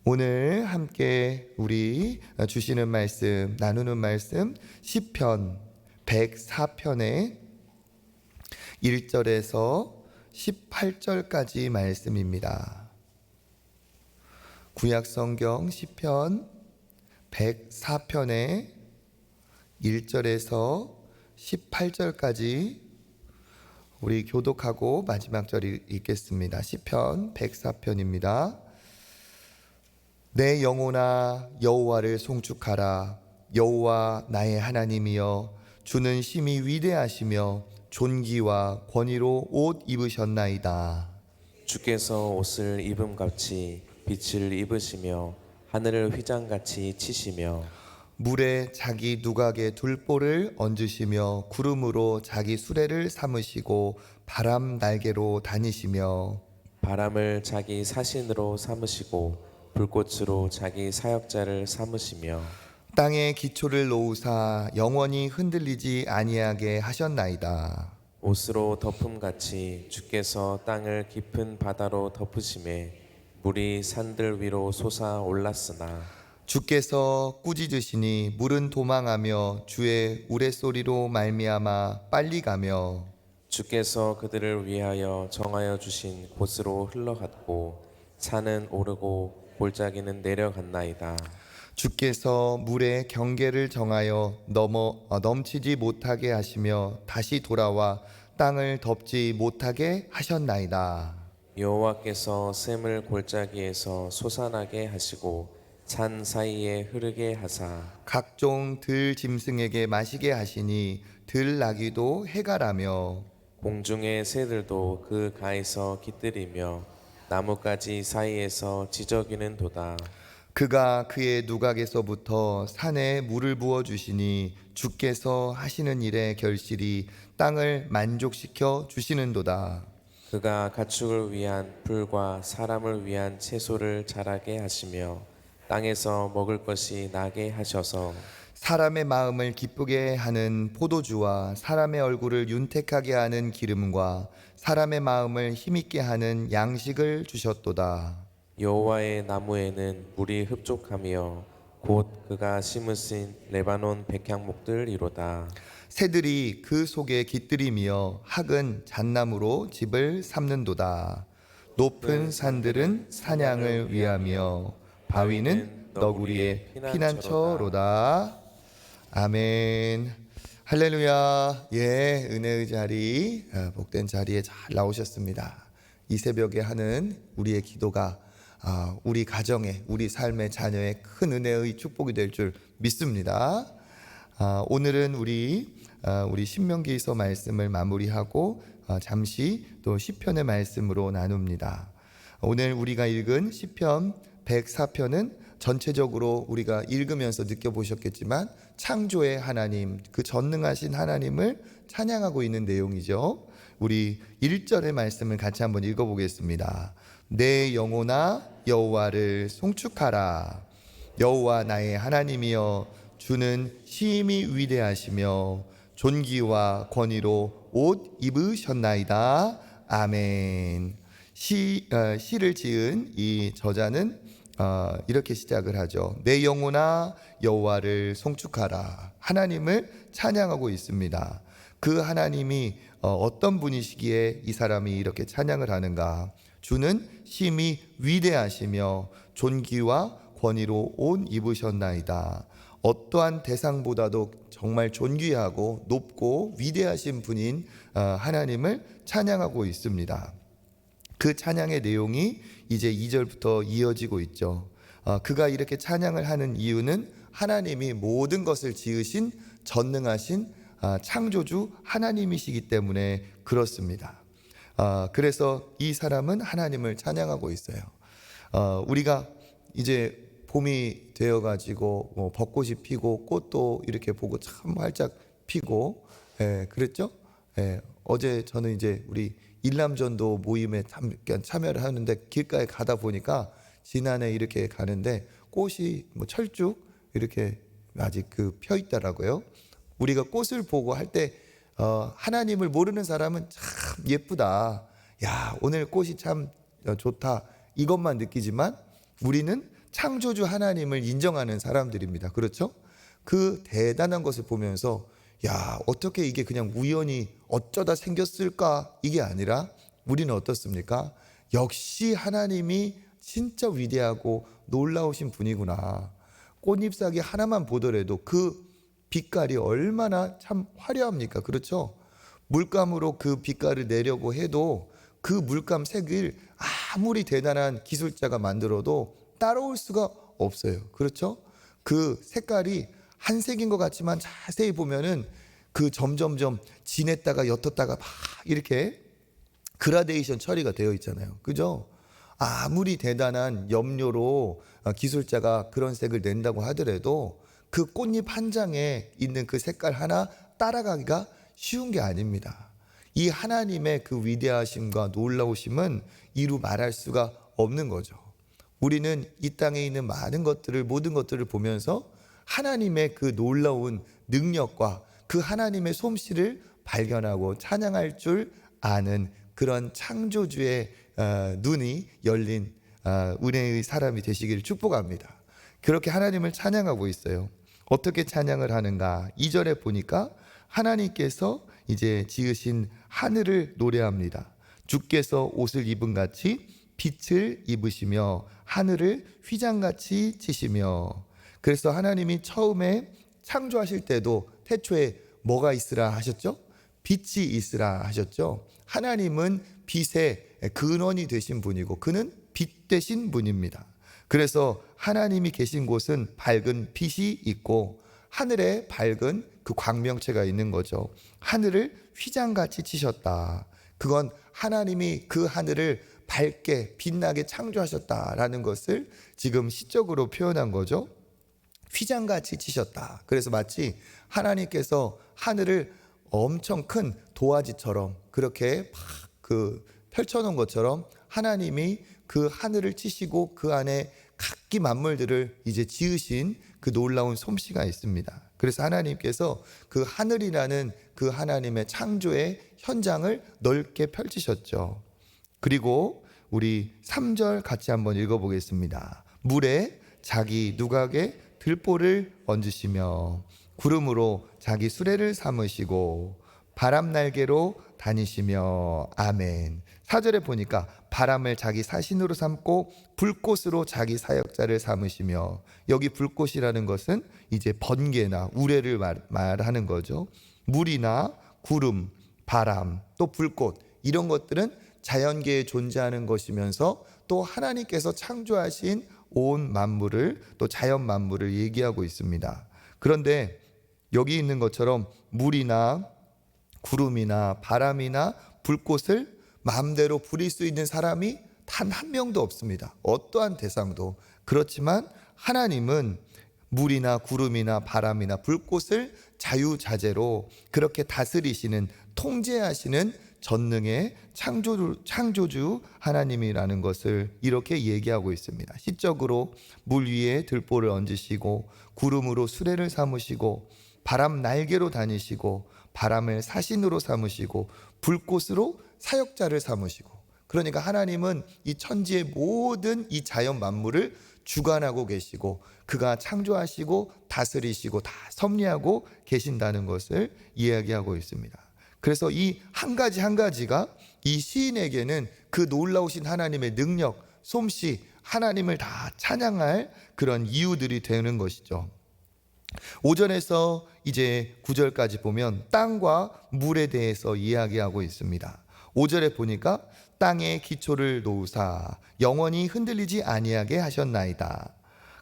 오늘 함께 우리 주시는 말씀, 나누는 말씀 시편 104편의 1절에서 18절까지 말씀입니다. 구약성경 시편 104편의 1절에서 18절까지 우리 교독하고 마지막 절이 읽겠습니다. 시편 104편입니다. 내 영혼아 여호와를 송축하라. 여호와 나의 하나님이여, 주는 심히 위대하시며 존귀와 권위로 옷 입으셨나이다. 주께서 옷을 입음같이 빛을 입으시며 하늘을 휘장같이 치시며 물에 자기 누각에 둘보를 얹으시며 구름으로 자기 수레를 삼으시고 바람 날개로 다니시며 바람을 자기 사신으로 삼으시고 불꽃으로 자기 사역자를 삼으시며 땅에 기초를 놓으사 영원히 흔들리지 아니하게 하셨나이다. 옷으로 덮음같이 주께서 땅을 깊은 바다로 덮으심에 물이 산들 위로 솟아 올랐으나 주께서 꾸짖으시니 물은 도망하며 주의 우레소리로 말미암아 빨리 가며 주께서 그들을 위하여 정하여 주신 곳으로 흘러갔고 산은 오르고 골짜기는 내려갔나이다. 주께서 물의 경계를 정하여 넘치지 못하게 하시며 다시 돌아와 땅을 덮지 못하게 하셨나이다. 여호와께서 샘을 골짜기에서 솟아나게 하시고 산 사이에 흐르게 하사 각종 들 짐승에게 마시게 하시니 들 나귀도 해가라며 공중의 새들도 그 가에서 깃들이며 나뭇가지 사이에서 지저귀는 도다. 그가 그의 누각에서부터 산에 물을 부어 주시니 주께서 하시는 일의 결실이 땅을 만족시켜 주시는도다. 그가 가축을 위한 풀과 사람을 위한 채소를 자라게 하시며 땅에서 먹을 것이 나게 하셔서 사람의 마음을 기쁘게 하는 포도주와 사람의 얼굴을 윤택하게 하는 기름과 사람의 마음을 힘있게 하는 양식을 주셨도다. 여호와의 나무에는 물이 흡족하며 곧 그가 심으신 레바논 백향목들이로다. 새들이 그 속에 깃들이며 학은 잣나무로 집을 삼는도다. 높은 산들은 사냥을 위하며 바위는 너구리의 피난처로다. 아멘. 할렐루야. 예, 은혜의 자리, 복된 자리에 잘 나오셨습니다. 이 새벽에 하는 우리의 기도가 우리 가정의, 우리 삶의 자녀의 큰 은혜의 축복이 될 줄 믿습니다. 오늘은 우리 신명기서 말씀을 마무리하고 잠시 또 시편의 말씀으로 나눕니다. 오늘 우리가 읽은 시편 104편은 전체적으로 우리가 읽으면서 느껴보셨겠지만 창조의 하나님, 그 전능하신 하나님을 찬양하고 있는 내용이죠. 우리 1절의 말씀을 같이 한번 읽어보겠습니다. 내 영혼아 여호와를 송축하라. 여호와 나의 하나님이여, 주는 심히 위대하시며 존귀와 권위로 옷 입으셨나이다. 아멘. 시를 지은 이 저자는 이렇게 시작을 하죠. 내 영혼아 여호와를 송축하라. 하나님을 찬양하고 있습니다. 그 하나님이 어떤 분이시기에 이 사람이 이렇게 찬양을 하는가? 주는 심히 위대하시며 존귀와 권위로 옷 입으셨나이다. 어떠한 대상보다도 정말 존귀하고 높고 위대하신 분인 하나님을 찬양하고 있습니다. 그 찬양의 내용이 이제 2절부터 이어지고 있죠. 그가 이렇게 찬양을 하는 이유는 하나님이 모든 것을 지으신 전능하신 창조주 하나님이시기 때문에 그렇습니다. 그래서 이 사람은 하나님을 찬양하고 있어요. 우리가 이제 봄이 되어가지고 벚꽃이 피고 꽃도 이렇게 보고 참 활짝 피고, 그랬죠? 어제 저는 이제 우리 일남전도 모임에 참여를 하는데 길가에 가다 보니까 지난해 이렇게 가는데 꽃이 철쭉 이렇게 아직 펴 있더라고요. 우리가 꽃을 보고 할 때 하나님을 모르는 사람은 참 예쁘다, 야 오늘 꽃이 참 좋다, 이것만 느끼지만 우리는 창조주 하나님을 인정하는 사람들입니다. 그렇죠? 그 대단한 것을 보면서 야, 어떻게 이게 그냥 우연히 어쩌다 생겼을까? 이게 아니라 우리는 어떻습니까? 역시 하나님이 진짜 위대하고 놀라우신 분이구나. 꽃잎사귀 하나만 보더라도 그 빛깔이 얼마나 참 화려합니까? 그렇죠? 물감으로 그 빛깔을 내려고 해도 그 물감 색을 아무리 대단한 기술자가 만들어도 따라올 수가 없어요. 그렇죠? 그 색깔이 한 색인 것 같지만 자세히 보면은 그 점점점 진했다가 옅었다가 막 이렇게 그라데이션 처리가 되어 있잖아요. 그죠? 아무리 대단한 염료로 기술자가 그런 색을 낸다고 하더라도 그 꽃잎 한 장에 있는 그 색깔 하나 따라가기가 쉬운 게 아닙니다. 이 하나님의 그 위대하심과 놀라우심은 이루 말할 수가 없는 거죠. 우리는 이 땅에 있는 많은 것들을, 모든 것들을 보면서 하나님의 그 놀라운 능력과 그 하나님의 솜씨를 발견하고 찬양할 줄 아는 그런 창조주의 눈이 열린 은혜의 사람이 되시기를 축복합니다. 그렇게 하나님을 찬양하고 있어요. 어떻게 찬양을 하는가? 2절에 보니까 하나님께서 이제 지으신 하늘을 노래합니다. 주께서 옷을 입은 같이 빛을 입으시며 하늘을 휘장같이 치시며. 그래서 하나님이 처음에 창조하실 때도 태초에 뭐가 있으라 하셨죠? 빛이 있으라 하셨죠. 하나님은 빛의 근원이 되신 분이고 그는 빛 되신 분입니다. 그래서 하나님이 계신 곳은 밝은 빛이 있고 하늘에 밝은 그 광명체가 있는 거죠. 하늘을 휘장같이 치셨다. 그건 하나님이 그 하늘을 밝게 빛나게 창조하셨다라는 것을 지금 시적으로 표현한 거죠. 휘장같이 치셨다. 그래서 마치 하나님께서 하늘을 엄청 큰 도화지처럼 그렇게 막 펼쳐놓은 것처럼 하나님이 그 하늘을 치시고 그 안에 각기 만물들을 이제 지으신 그 놀라운 솜씨가 있습니다. 그래서 하나님께서 그 하늘이라는 그 하나님의 창조의 현장을 넓게 펼치셨죠. 그리고 우리 3절 같이 한번 읽어보겠습니다. 물에 자기 누각에 들보를 얹으시며 구름으로 자기 수레를 삼으시고 바람 날개로 다니시며. 아멘. 4절에 보니까 바람을 자기 사신으로 삼고 불꽃으로 자기 사역자를 삼으시며. 여기 불꽃이라는 것은 이제 번개나 우레를 말하는 거죠. 물이나 구름, 바람, 또 불꽃, 이런 것들은 자연계에 존재하는 것이면서 또 하나님께서 창조하신 온 만물을, 또 자연 만물을 얘기하고 있습니다. 그런데 여기 있는 것처럼 물이나 구름이나 바람이나 불꽃을 마음대로 부릴 수 있는 사람이 단 한 명도 없습니다. 어떠한 대상도. 그렇지만 하나님은 물이나 구름이나 바람이나 불꽃을 자유자재로 그렇게 다스리시는, 통제하시는 전능의 창조주 하나님이라는 것을 이렇게 얘기하고 있습니다. 시적으로 물 위에 들보를 얹으시고 구름으로 수레를 삼으시고 바람 날개로 다니시고 바람을 사신으로 삼으시고 불꽃으로 사역자를 삼으시고. 그러니까 하나님은 이 천지의 모든 이 자연 만물을 주관하고 계시고 그가 창조하시고 다스리시고 다 섭리하고 계신다는 것을 이야기하고 있습니다. 그래서 이 한 가지 한 가지가 이 시인에게는 그 놀라우신 하나님의 능력, 솜씨, 하나님을 다 찬양할 그런 이유들이 되는 것이죠. 5절에서 이제 9절까지 보면 땅과 물에 대해서 이야기하고 있습니다. 5절에 보니까 땅에 기초를 놓으사 영원히 흔들리지 아니하게 하셨나이다.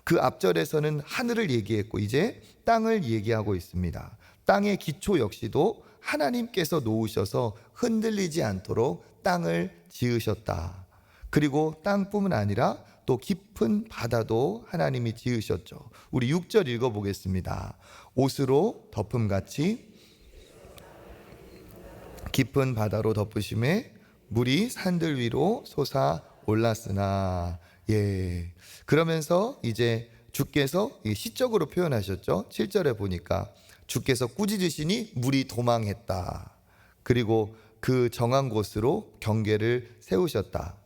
그 앞절에서는 하늘을 얘기했고 이제 땅을 얘기하고 있습니다. 땅의 기초 역시도 하나님께서 놓으셔서 흔들리지 않도록 땅을 지으셨다. 그리고 땅뿐만 아니라 또 깊은 바다도 하나님이 지으셨죠. 우리 6절 읽어보겠습니다. 옷으로 덮음같이 깊은 바다로 덮으심에 물이 산들 위로 솟아 올랐으나. 예. 그러면서 이제 주께서 시적으로 표현하셨죠. 7절에 보니까 주께서 꾸짖으시니 물이 도망했다. 그리고 그 정한 곳으로 경계를 세우셨다.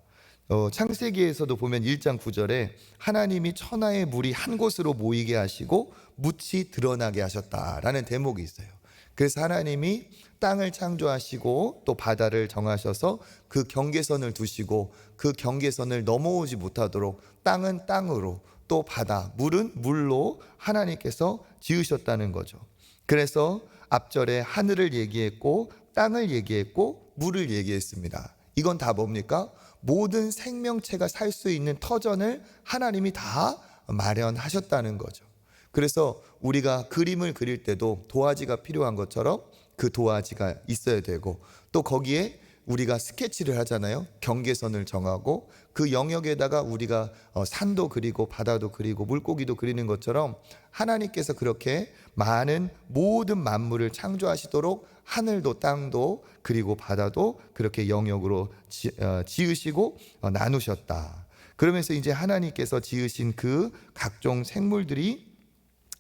창세기에서도 보면 1장 9절에 하나님이 천하의 물이 한 곳으로 모이게 하시고 묻이 드러나게 하셨다라는 대목이 있어요. 그래서 하나님이 땅을 창조하시고 또 바다를 정하셔서 그 경계선을 두시고 그 경계선을 넘어오지 못하도록 땅은 땅으로 또 바다, 물은 물로 하나님께서 지으셨다는 거죠. 그래서 앞절에 하늘을 얘기했고 땅을 얘기했고 물을 얘기했습니다. 이건 다 뭡니까? 모든 생명체가 살 수 있는 터전을 하나님이 다 마련하셨다는 거죠. 그래서 우리가 그림을 그릴 때도 도화지가 필요한 것처럼 그 도화지가 있어야 되고, 또 거기에 우리가 스케치를 하잖아요. 경계선을 정하고 그 영역에다가 우리가 산도 그리고 바다도 그리고 물고기도 그리는 것처럼 하나님께서 그렇게 많은 모든 만물을 창조하시도록 하늘도 땅도 그리고 바다도 그렇게 영역으로 지으시고 나누셨다. 그러면서 이제 하나님께서 지으신 그 각종 생물들이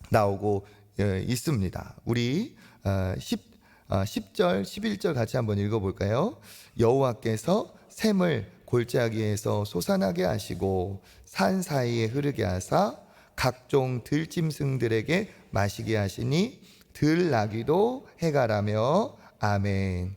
나오고 있습니다. 우리 10절 11절 같이 한번 읽어볼까요? 여호와께서 샘을 골짜기에서 솟아나게 하시고 산 사이에 흐르게 하사 각종 들짐승들에게 마시게 하시니 들나귀도 해가라며 아멘.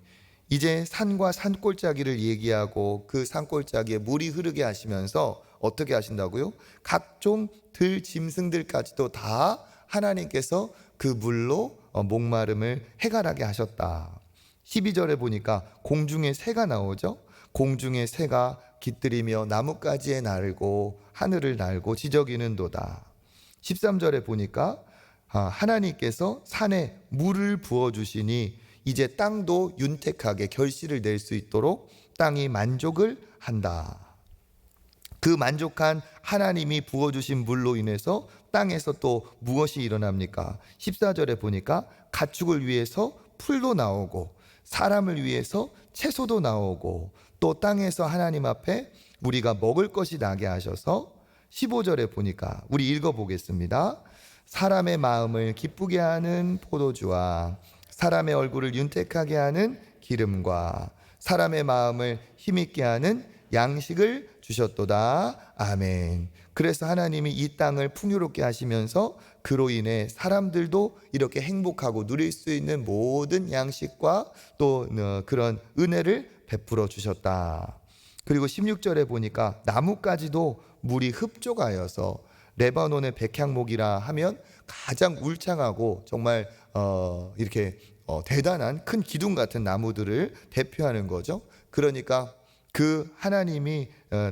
이제 산과 산골짜기를 얘기하고 그 산골짜기에 물이 흐르게 하시면서 어떻게 하신다고요? 각종 들짐승들까지도 다 하나님께서 그 물로 목마름을 해결하게 하셨다. 12절에 보니까 공중에 새가 나오죠. 공중에 새가 깃들이며 나뭇가지에 날고 하늘을 날고 지저귀는도다. 13절에 보니까 하나님께서 산에 물을 부어주시니 이제 땅도 윤택하게 결실을 낼 수 있도록 땅이 만족을 한다. 그 만족한 하나님이 부어주신 물로 인해서 땅에서 또 무엇이 일어납니까? 14절에 보니까 가축을 위해서 풀도 나오고 사람을 위해서 채소도 나오고 또 땅에서 하나님 앞에 우리가 먹을 것이 나게 하셔서 15절에 보니까 우리 읽어보겠습니다. 사람의 마음을 기쁘게 하는 포도주와 사람의 얼굴을 윤택하게 하는 기름과 사람의 마음을 힘있게 하는 양식을 주셨도다. 아멘. 그래서 하나님이 이 땅을 풍요롭게 하시면서 그로 인해 사람들도 이렇게 행복하고 누릴 수 있는 모든 양식과 또 그런 은혜를 베풀어 주셨다. 그리고 16절에 보니까 나무까지도 물이 흡족하여서 레바논의 백향목이라 하면 가장 울창하고 정말 이렇게 대단한 큰 기둥 같은 나무들을 대표하는 거죠. 그러니까 그 하나님이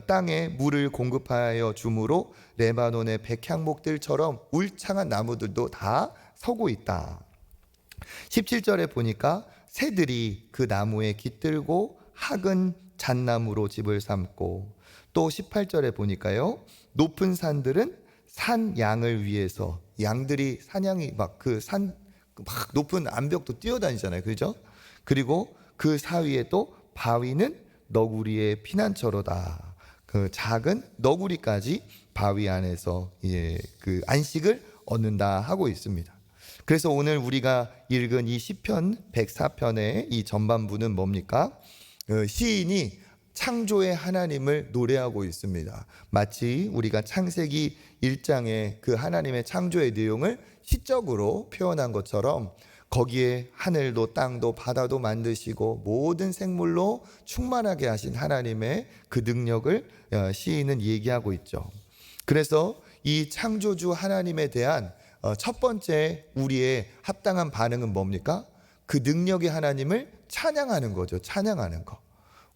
땅에 물을 공급하여 주므로 레바논의 백향목들처럼 울창한 나무들도 다 서고 있다. 17절에 보니까 새들이 그 나무에 깃들고 학은 잣나무로 집을 삼고, 또 18절에 보니까요, 높은 산들은 산 양을 위해서 양들이 사냥이 막 그 산 막 높은 암벽도 뛰어다니잖아요, 그죠? 그리고 그 사이에 또 바위는 너구리의 피난처로다. 그 작은 너구리까지 바위 안에서 그 안식을 얻는다 하고 있습니다. 그래서 오늘 우리가 읽은 이 시편 104편의 이 전반부는 뭡니까? 시인이 창조의 하나님을 노래하고 있습니다. 마치 우리가 창세기 1장의 그 하나님의 창조의 내용을 시적으로 표현한 것처럼 거기에 하늘도 땅도 바다도 만드시고 모든 생물로 충만하게 하신 하나님의 그 능력을 시인은 얘기하고 있죠. 그래서 이 창조주 하나님에 대한 첫 번째 우리의 합당한 반응은 뭡니까? 그 능력의 하나님을 찬양하는 거죠. 찬양하는 거.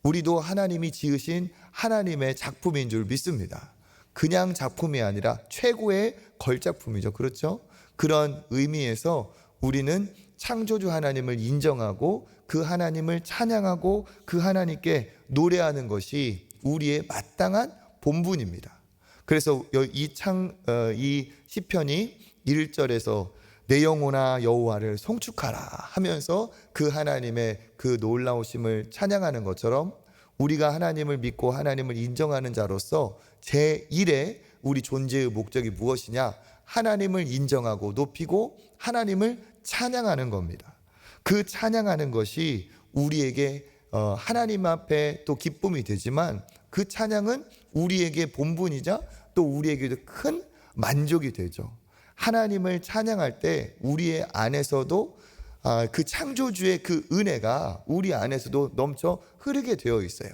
우리도 하나님이 지으신 하나님의 작품인 줄 믿습니다. 그냥 작품이 아니라 최고의 걸작품이죠. 그렇죠? 그런 의미에서 우리는 창조주 하나님을 인정하고 그 하나님을 찬양하고 그 하나님께 노래하는 것이 우리의 마땅한 본분입니다. 그래서 이 시편이 1절에서 내 영혼아 여호와를 송축하라 하면서 그 하나님의 그 놀라우심을 찬양하는 것처럼 우리가 하나님을 믿고 하나님을 인정하는 자로서 제1의 우리 존재의 목적이 무엇이냐? 하나님을 인정하고 높이고 하나님을 찬양하는 겁니다. 그 찬양하는 것이 우리에게 하나님 앞에 또 기쁨이 되지만 그 찬양은 우리에게 본분이자 또 우리에게도 큰 만족이 되죠. 하나님을 찬양할 때 우리의 안에서도 그 창조주의 그 은혜가 우리 안에서도 넘쳐 흐르게 되어 있어요.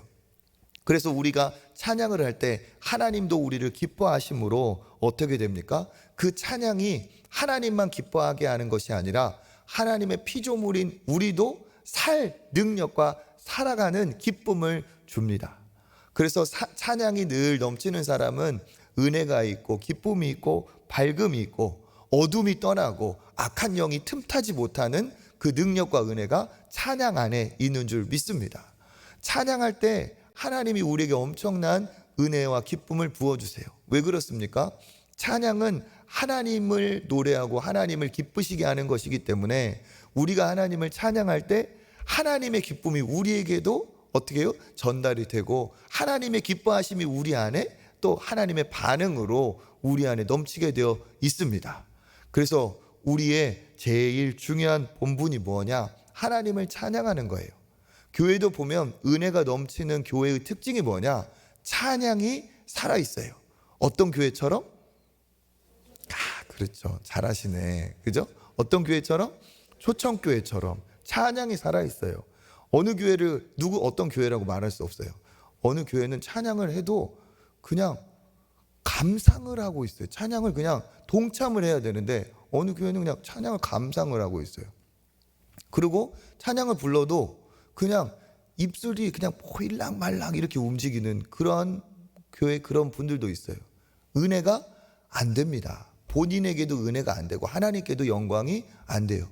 그래서 우리가 찬양을 할 때 하나님도 우리를 기뻐하심으로 어떻게 됩니까? 그 찬양이 하나님만 기뻐하게 하는 것이 아니라 하나님의 피조물인 우리도 살 능력과 살아가는 기쁨을 줍니다. 그래서 찬양이 늘 넘치는 사람은 은혜가 있고 기쁨이 있고 밝음이 있고 어둠이 떠나고 악한 영이 틈타지 못하는 그 능력과 은혜가 찬양 안에 있는 줄 믿습니다. 찬양할 때 하나님이 우리에게 엄청난 은혜와 기쁨을 부어주세요. 왜 그렇습니까? 찬양은 하나님을 노래하고 하나님을 기쁘시게 하는 것이기 때문에 우리가 하나님을 찬양할 때 하나님의 기쁨이 우리에게도 어떻게 해요? 전달이 되고 하나님의 기뻐하심이 우리 안에 또 하나님의 반응으로 우리 안에 넘치게 되어 있습니다. 그래서 우리의 제일 중요한 본분이 뭐냐? 하나님을 찬양하는 거예요. 교회도 보면 은혜가 넘치는 교회의 특징이 뭐냐? 찬양이 살아있어요. 어떤 교회처럼? 그렇죠. 잘하시네. 그죠? 어떤 교회처럼? 초청교회처럼 찬양이 살아있어요. 어느 교회를 어떤 교회라고 말할 수 없어요. 어느 교회는 찬양을 해도 그냥 감상을 하고 있어요. 찬양을 그냥 동참을 해야 되는데 어느 교회는 그냥 찬양을 감상을 하고 있어요. 그리고 찬양을 불러도 그냥 입술이 그냥 포일락말락 이렇게 움직이는 그런 교회, 그런 분들도 있어요. 은혜가 안 됩니다. 본인에게도 은혜가 안 되고 하나님께도 영광이 안 돼요.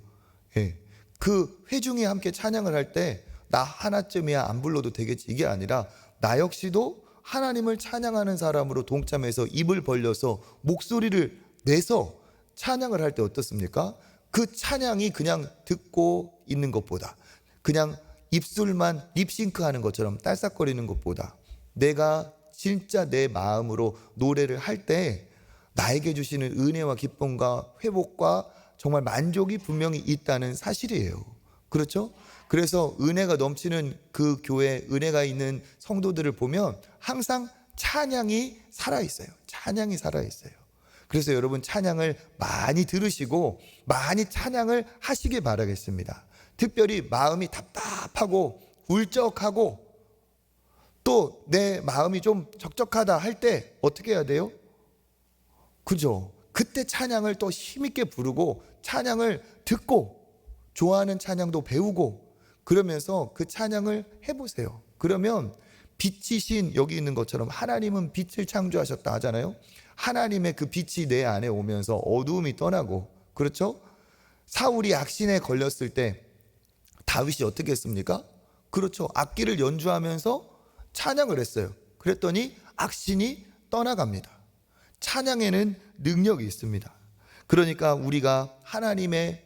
예. 그 회중이 함께 찬양을 할 때 나 하나쯤이야 안 불러도 되겠지 이게 아니라 나 역시도 하나님을 찬양하는 사람으로 동참해서 입을 벌려서 목소리를 내서 찬양을 할 때 어떻습니까? 그 찬양이 그냥 듣고 있는 것보다 그냥 입술만 립싱크하는 것처럼 딸싹거리는 것보다 내가 진짜 내 마음으로 노래를 할 때 나에게 주시는 은혜와 기쁨과 회복과 정말 만족이 분명히 있다는 사실이에요. 그렇죠? 그래서 은혜가 넘치는 그 교회, 은혜가 있는 성도들을 보면 항상 찬양이 살아있어요. 찬양이 살아있어요. 그래서 여러분 찬양을 많이 들으시고 많이 찬양을 하시길 바라겠습니다. 특별히 마음이 답답하고 울적하고 또 내 마음이 좀 적적하다 할 때 어떻게 해야 돼요? 그죠? 그때 찬양을 또 힘있게 부르고 찬양을 듣고 좋아하는 찬양도 배우고 그러면서 그 찬양을 해보세요. 그러면 빛이신 여기 있는 것처럼 하나님은 빛을 창조하셨다 하잖아요. 하나님의 그 빛이 내 안에 오면서 어두움이 떠나고 그렇죠? 사울이 악신에 걸렸을 때 다윗이 어떻게 했습니까? 그렇죠. 악기를 연주하면서 찬양을 했어요. 그랬더니 악신이 떠나갑니다. 찬양에는 능력이 있습니다. 그러니까 우리가 하나님의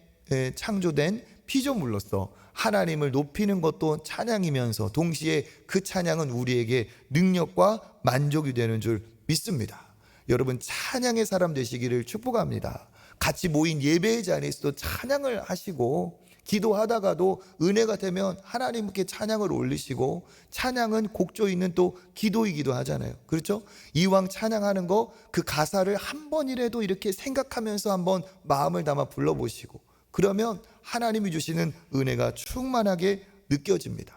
창조된 피조물로서 하나님을 높이는 것도 찬양이면서 동시에 그 찬양은 우리에게 능력과 만족이 되는 줄 믿습니다. 여러분 찬양의 사람 되시기를 축복합니다. 같이 모인 예배의 자리에서도 찬양을 하시고 기도하다가도 은혜가 되면 하나님께 찬양을 올리시고 찬양은 곡조 있는 또 기도이기도 하잖아요. 그렇죠? 이왕 찬양하는 거 그 가사를 한 번이라도 이렇게 생각하면서 한번 마음을 담아 불러보시고 그러면 하나님이 주시는 은혜가 충만하게 느껴집니다.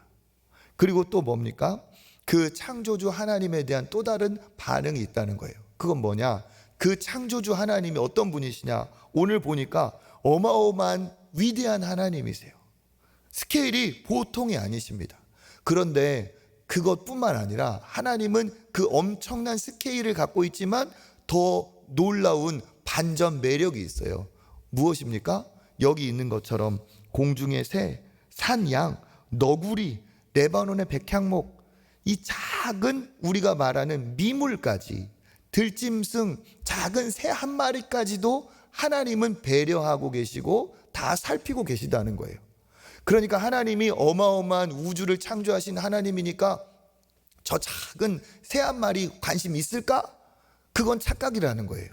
그리고 또 뭡니까? 그 창조주 하나님에 대한 또 다른 반응이 있다는 거예요. 그건 뭐냐? 그 창조주 하나님이 어떤 분이시냐? 오늘 보니까 어마어마한 위대한 하나님이세요. 스케일이 보통이 아니십니다. 그런데 그것뿐만 아니라 하나님은 그 엄청난 스케일을 갖고 있지만 더 놀라운 반전 매력이 있어요. 무엇입니까? 여기 있는 것처럼 공중의 새, 산, 양, 너구리, 레바논의 백향목, 이 작은 우리가 말하는 미물까지 들짐승 작은 새 한 마리까지도 하나님은 배려하고 계시고 다 살피고 계시다는 거예요. 그러니까 하나님이 어마어마한 우주를 창조하신 하나님이니까 저 작은 새 한 마리 관심 있을까? 그건 착각이라는 거예요.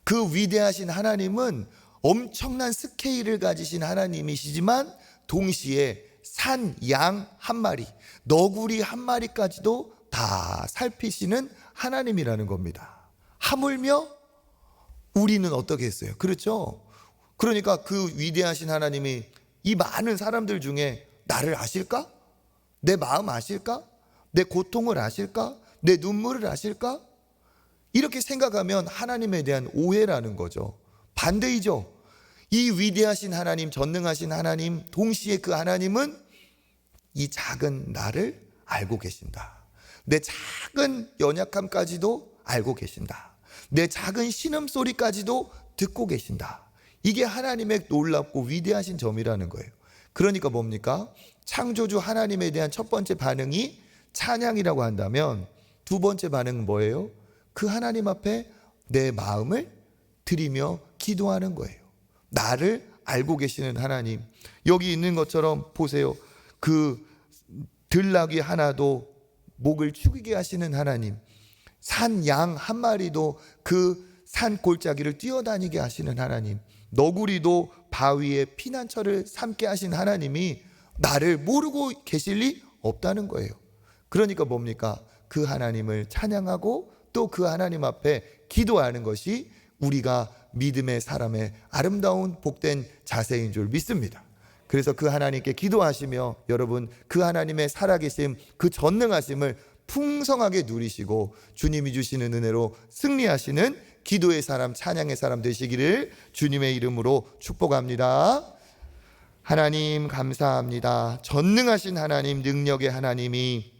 그 위대하신 하나님은 엄청난 스케일을 가지신 하나님이시지만 동시에 산, 양 한 마리, 너구리 한 마리까지도 다 다 살피시는 하나님이라는 겁니다. 하물며 우리는 어떻게 했어요? 그렇죠? 그러니까 그 위대하신 하나님이 이 많은 사람들 중에 나를 아실까? 내 마음 아실까? 내 고통을 아실까? 내 눈물을 아실까? 이렇게 생각하면 하나님에 대한 오해라는 거죠. 반대이죠. 이 위대하신 하나님, 전능하신 하나님, 동시에 그 하나님은 이 작은 나를 알고 계신다. 내 작은 연약함까지도 알고 계신다. 내 작은 신음소리까지도 듣고 계신다. 이게 하나님의 놀랍고 위대하신 점이라는 거예요. 그러니까 뭡니까? 창조주 하나님에 대한 첫 번째 반응이 찬양이라고 한다면 두 번째 반응은 뭐예요? 그 하나님 앞에 내 마음을 드리며 기도하는 거예요. 나를 알고 계시는 하나님. 여기 있는 것처럼 보세요. 그 들나귀 하나도 목을 축이게 하시는 하나님. 산 양 한 마리도 그 산 골짜기를 뛰어다니게 하시는 하나님. 너구리도 바위에 피난처를 삼게 하신 하나님이 나를 모르고 계실 리 없다는 거예요. 그러니까 뭡니까? 그 하나님을 찬양하고 또 그 하나님 앞에 기도하는 것이 우리가 믿음의 사람의 아름다운 복된 자세인 줄 믿습니다. 그래서 그 하나님께 기도하시며 여러분 그 하나님의 살아계심, 그 전능하심을 풍성하게 누리시고 주님이 주시는 은혜로 승리하시는 기도의 사람, 찬양의 사람 되시기를 주님의 이름으로 축복합니다. 하나님 감사합니다. 전능하신 하나님, 능력의 하나님이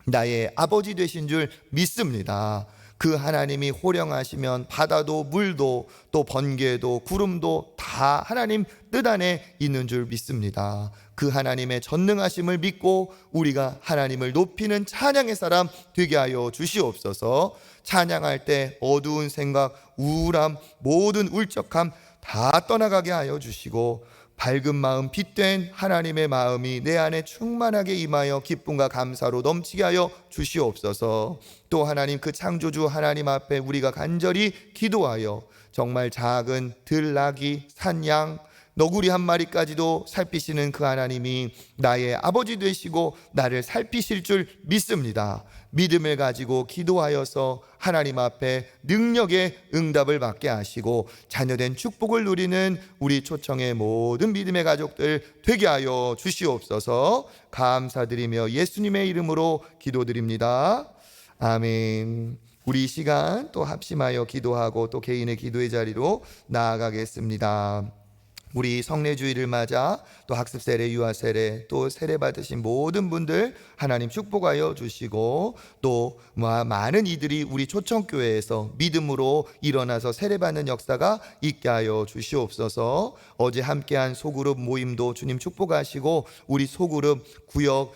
나의 아버지 되신 줄 믿습니다. 그 하나님이 호령하시면 바다도 물도 또 번개도 구름도 다 하나님 뜻 안에 있는 줄 믿습니다. 그 하나님의 전능하심을 믿고 우리가 하나님을 높이는 찬양의 사람 되게 하여 주시옵소서. 찬양할 때 어두운 생각, 우울함, 모든 울적함 다 떠나가게 하여 주시고 밝은 마음, 빛된 하나님의 마음이 내 안에 충만하게 임하여 기쁨과 감사로 넘치게 하여 주시옵소서. 또 하나님 그 창조주 하나님 앞에 우리가 간절히 기도하여 정말 작은 들나귀, 산양, 너구리 한 마리까지도 살피시는 그 하나님이 나의 아버지 되시고 나를 살피실 줄 믿습니다. 믿음을 가지고 기도하여서 하나님 앞에 능력의 응답을 받게 하시고 자녀된 축복을 누리는 우리 초청의 모든 믿음의 가족들 되게 하여 주시옵소서. 감사드리며 예수님의 이름으로 기도드립니다. 아멘. 우리 이 시간 또 합심하여 기도하고 또 개인의 기도의 자리로 나아가겠습니다. 우리 성례주의를 맞아 또 학습 세례, 유아 세례, 또 세례 받으신 모든 분들 하나님 축복하여 주시고 또 많은 이들이 우리 초청교회에서 믿음으로 일어나서 세례 받는 역사가 있게 하여 주시옵소서. 어제 함께한 소그룹 모임도 주님 축복하시고 우리 소그룹 구역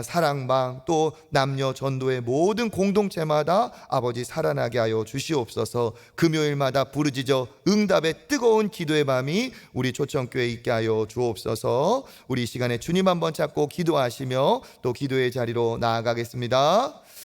사랑방 또 남녀 전도의 모든 공동체마다 아버지 살아나게 하여 주시옵소서. 금요일마다 부르짖어 응답의 뜨거운 기도의 밤이 우리 초청교회에 있게 하여 주옵소서. 우리 이 시간에 주님 한번 찾고 기도하시며 또 기도의 자리로 나아가겠습니다.